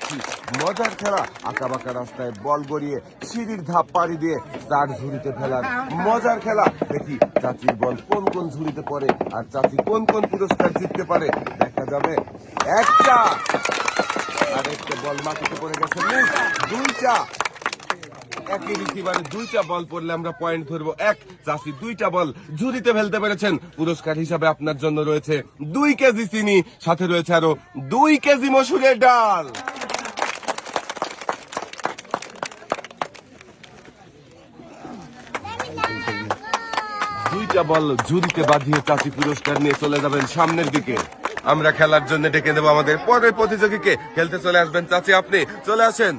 দেখছি মজার খেলা, আঁকা বাঁকা রাস্তায় বল গড়িয়ে সিঁড়ির ধাপ পাড়ি দিয়ে চার ঝুড়িতে ফেলার মজার খেলা। দেখি চাচির বল কোন কোন ঝুড়িতে পড়ে আর চাচি কোন কোন পুরস্কার জিততে পারে, দেখা যাবে। একটা আর একটা বল মাটিতে পড়ে গেছে, মিস। দুইটা, একই রিসিভারে দুইটা বল পড়লে আমরা পয়েন্ট ধরবো এক। চাষি দুইটা বল ঝুড়িতে ফেলতে পেরেছেন। পুরস্কার হিসাবে আপনার জন্য রয়েছে 2 কেজি চিনি, সাথে রয়েছে আরো 2 কেজি মসুরের ডাল। দুইটা বল ঝুড়িতে বাঁধিয়ে চাচি পুরস্কার নিয়ে চলে যাবেন সামনের দিকে। আমরা খেলার জন্য ডেকে দেবো আমাদের পরের প্রতিযোগীকে। খেলতে চলে আসবেন চাচি, আপনি চলে আসেন।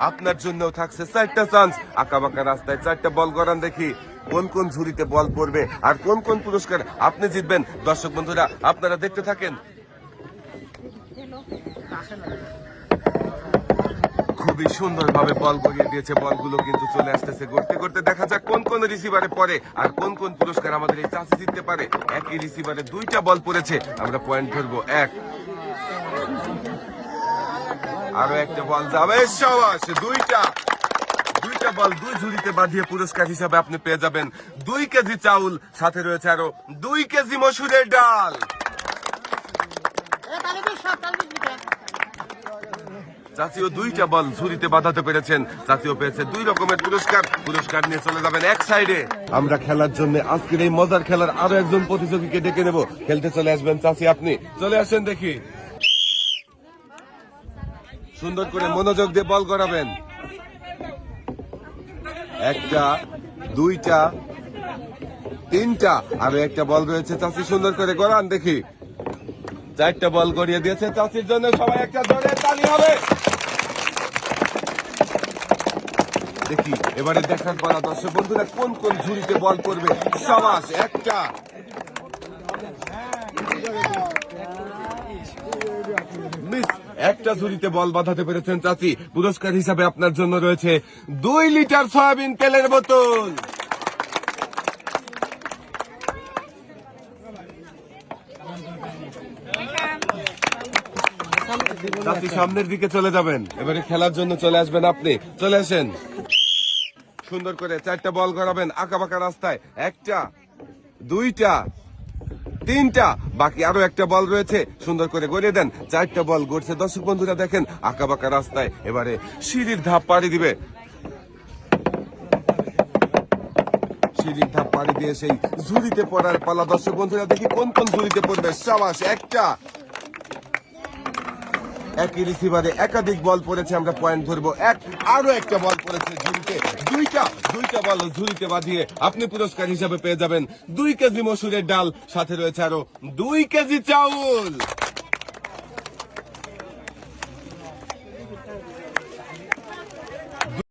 আপনার জন্য থাকছে 4টা চান্স। আঁকা বাঁকা রাস্তায় 4টা বল গড়ান, দেখি কোন কোন ঝুড়িতে বল পড়বে আর কোন কোন পুরস্কার আপনি জিতবেন। দর্শক বন্ধুরা, আপনারা দেখতে থাকেন। খুবই সুন্দরভাবে বল গড়িয়ে দিয়েছে, বলগুলো কিন্তু চলে আসতেছে গড়তে গড়তে। দেখা যাক কোন কোন রিসিভারে পড়ে আর কোন কোন পুরস্কার আমাদের এই চাষি জিততে পারে। একই রিসিভারে 2টা বল পড়েছে, আমরা পয়েন্ট ধরবো এক। আরো একটা বল যাবে, সাবাস। দুইটা বল 2 ঝুড়িতে বাঁধিয়ে পুরস্কার হিসাবে আপনি পেয়ে যাবেন 2 কেজি চাউল, সাথে রয়েছে আরো 2 কেজি মসুরের ডাল। চাচিও 2টা বল ঝুড়িতে বাঁধাতে পেরেছেন, চাচিও পেয়েছে 2 রকমের পুরস্কার নিয়ে চলে যাবেন এক সাইডে। আমরা খেলার জন্য আজকের এই মজার খেলার আরো একজন প্রতিযোগীকে ডেকে নেব। খেলতে চলে আসবেন চাচি, আপনি চলে আসেন। দেখি সুন্দর করে মনোযোগ দিয়ে বল গড়াবেন। একটা, 2টা, 3টা, আরো একটা বল রয়েছে। চাচি সুন্দর করে গড়ান, দেখি 4টা বল গড়িয়ে দিয়েছে চাচির জন্য। সবাই একটা জোরে তালি হবে। দেখি এবারে দেখার পালা দর্শক বন্ধুরা, কোন কোন ঝুড়িতে বল পড়বে। সাবাস, একটা, মিস। একটা ঝুড়িতে বল বাঁধাতে পেরেছেন চাচি। পুরস্কার হিসাবে আপনার জন্য রয়েছে 2 লিটার সয়াবিন তেলের বোতল। চাচি সামনের দিকে চলে যাবেন। এবারে খেলার জন্য চলে আসবেন, আপনি চলে আসেন। সুন্দর করে 4টা বল গড়াবেন আঁকা বাঁকা রাস্তায়। একটা, 2টা, 3টা, বাকি আরো একটা বল রয়েছে। সুন্দর করে গড়িয়ে দেন। 4টা বল গড়ছে দর্শক বন্ধুরা, দেখেন আঁকা বাঁকা রাস্তায়। এবারে সিঁড়ির ধাপ পাড়ি দিবে। সিঁড়ির ধাপ পাড়ি দিয়ে সেই ঝুড়িতে পড়ার পালা দর্শক বন্ধুরা, দেখি কোন কোন ঝুড়িতে পড়বে। সাবাস, একটা। একই রিসিভারে একাধিক বল পড়েছে, আমরা পয়েন্ট ধরবো এক। আরো একটা বল পড়েছে ঝুড়িতে। দুইটা বল ঝুড়িতে বাঁধিয়ে আপনি পুরস্কার হিসাবে পেয়ে যাবেন 2 কেজি মসুরের ডাল, সাথে রয়েছে আরো 2 কেজি চাউল।